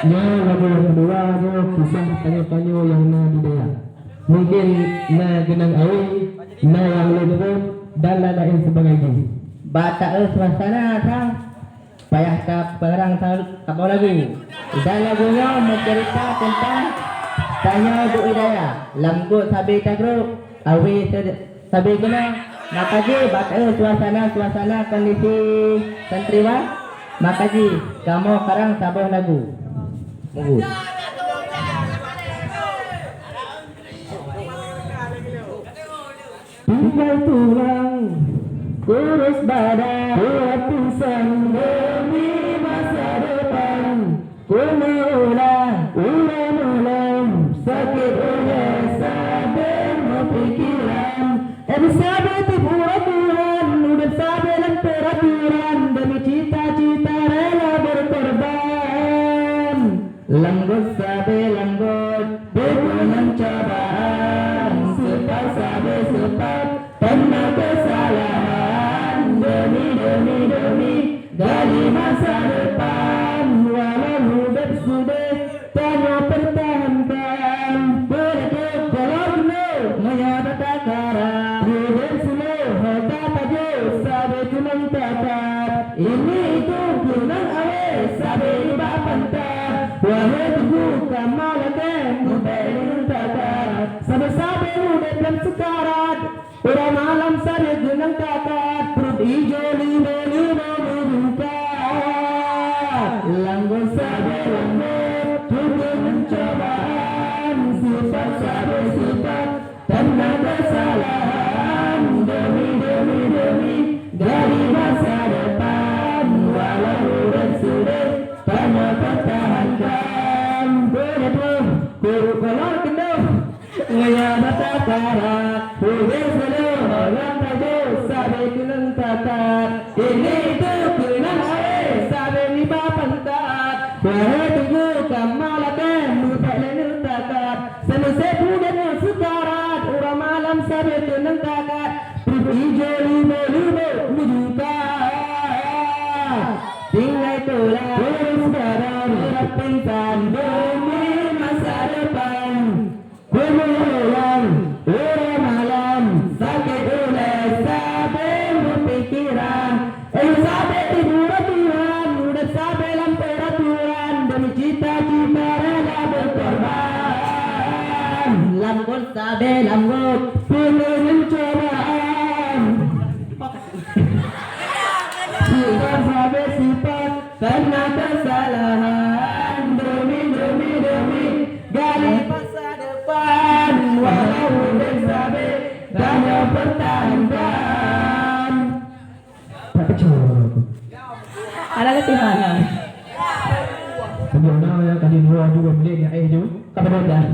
lagu yang kedua kisah panyo-panyo yang na di daya. Mungkin na genang awi, na yang lebih dan lain sebagainya. Bata suasana sang payah perang kapal lagi. Dan lagunya mencerita tentang Tanyo Bu Hidayah, lambut sabi tagruk, awi sabi kena. Makaji bata suasana kondisi santriwan. Makaji kamu karang sabuh lagu. Munggu. Tinggal tulang, kurus badan, kuat pingsan demi masa depan. Ku ulang, sakit oleh sabar pikiran. Sabar tiburan Tuhan, udah sabar dan peraturan demi cita-cita rela berkorban. Lembut sabar lembut, dengan cobaan. Sepat sabar sepat, pernah kesalahan. Demi gali masa depan. Walau hidup sudah tanya pertahankan. Berdek kalau penuh menyata takaran. Hidup slow harta tajo sabar kunang tapat. Ini itu kunang awe sabar iba pantat. Wahai tubuh kamalakan mudah takar. Sabar mudah dan sekarat. Pada malam sabar kunang takat. Perut hijau lima buka. Langgur sabar lembut tubuh mencobaan. Sifat sabar sifat tanda kesalahan. Demi dari masa depan. Walau sudah tanya pertahankan. Berdua kuru kolor kendung ngaya bata karat. Udah seluruh orang tajo sabar kunang takat. Ini itu kunang awe sabar lima pantat. Wahai tunggu kamalakan mudah lenur takat. Selesai bulan sekarat. Urang malam sabar kunang takat. Perut hijau lima buka. Tinggal tulang kurus badan berat pingsan demi masa depan. Berulang malam sakit oleh sabar berpikiran. Sabar tiburan Tuhan udah sabar dalam peraturan demi cita-cita rela berkorban. Lambut sabar lambut penuh mencobaan. Sifat sabar sifat karena kesalahan. Demi gali masa depan. Walau bersabar tanya pertahankan. Tapi Ada ketihanan. Sebelumnya ya kali dua juga milik ya juga. Kapan dah?